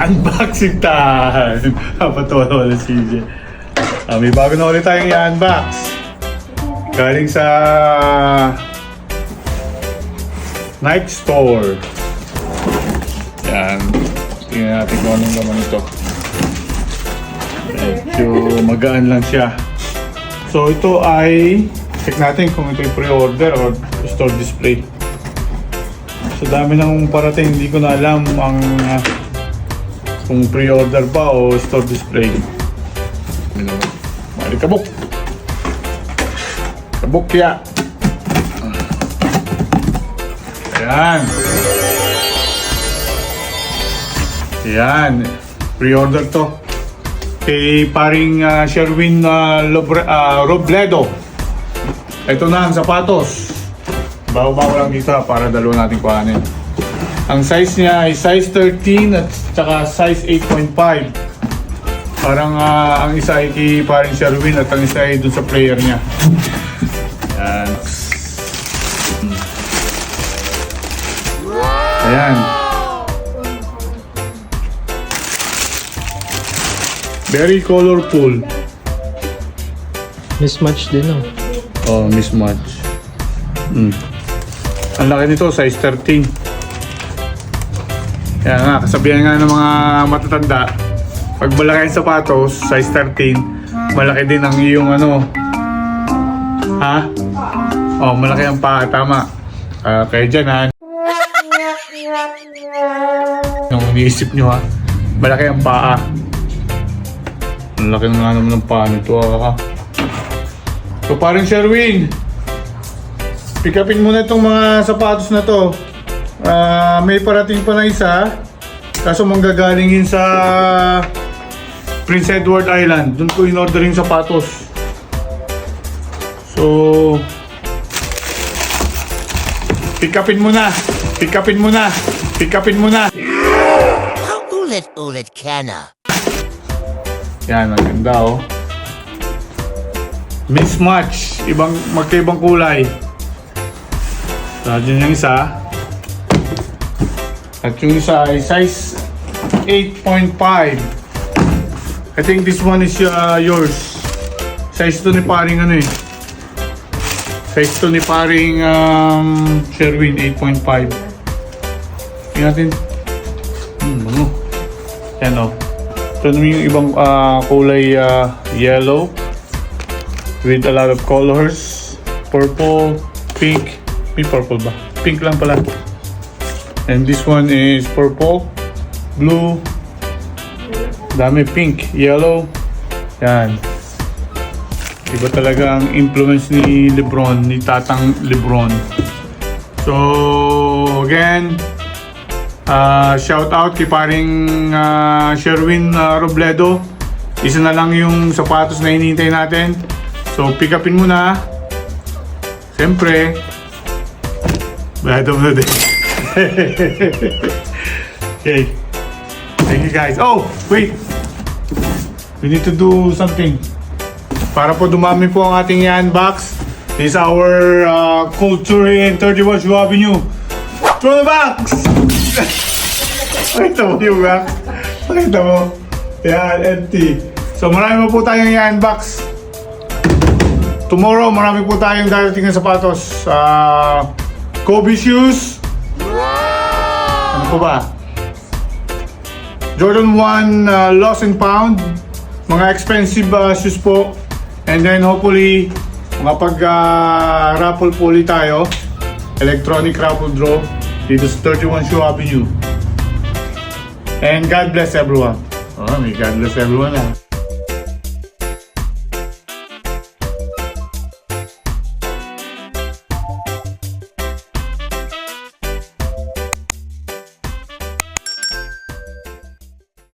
Unboxing time! Napatawa na si CJ. May bago na ulit tayong i-unbox. Galing sa Nike Store. Yan. Tingnan natin kung anong laman ito. Medyo magaan lang siya. So ito ay, check natin kung ito yung pre-order or store display. So dami nang parating, hindi ko na alam ang kung pre-order pa o store display. Mali kabuk! Kabuk ya! Ayan! Ayan! Pre-order to. Kay paring Sherwin Robledo. Ito na ang sapatos. Bago-bago lang dito para dalawa natin kuhanin. Ang size niya ay size 13 at saka size 8.5. Parang ang isa ay kay paring Sherwin at ang isa ay dun sa player niya. Ayan. Ayan. Very colorful. Mismatch din Oh, mismatch. Ang laki nito, size 13. Kaya nga, kasabihan nga ng mga matatanda, pag malaki ang sapatos, size 13, malaki din ang iyong ano. Ha? Oh, malaki ang paa, tama. Kaya dyan ha. Nung iniisip nyo ha, malaki ang paa. Ang laki nga naman ng paa nito ha. So parang Sherwin, pick upin mo na itong mga sapatos na to. May parating pa na isa, kaso manggagalingin sa Prince Edward Island. Doon ko in-order yung sapatos. So pick upin mo na. Pick upin mo na. Pick upin mo na. How ulit ka na? Yan, ang ganda oh. Mismatch, magkaibang kulay. So, dyan yung isa. At yung isa ay size 8.5. I think this one is yours. Size to ni paring ano eh. Size to ni paring Sherwin 8.5. Tingnan natin. Ano? Yan o. Ito naman yung ibang kulay yellow. With a lot of colors. Purple, pink. May purple ba? Pink lang pala. And this one is purple, blue, dami pink, yellow. Yan. Iba talaga ang influence ni Lebron, ni Tatang Lebron. So, again, shout out kay paring Sherwin Robledo. Isa na lang yung sapatos na hinihintay natin. So, pick upin mo na. Siyempre, bayad mo na din. Okay. Thank you guys. Oh, wait. We need to do something. Para po dumami po ang ating i-unbox. This is our Culture in 31 Shoe Avenue. Throw the box! Pakita mo yung box. Pakita mo. Yan, empty. So marami po tayong i-unbox. Tomorrow, marami po tayong darating na sapatos. Kobe shoes. Ano po ba? Jordan 1 Lost and Found. Mga expensive shoes po. And then hopefully, makapag-raffle po ulit tayo. Electronic raffle draw dito sa 31 Shoe Avenue. And God bless everyone. Oh, may God bless everyone.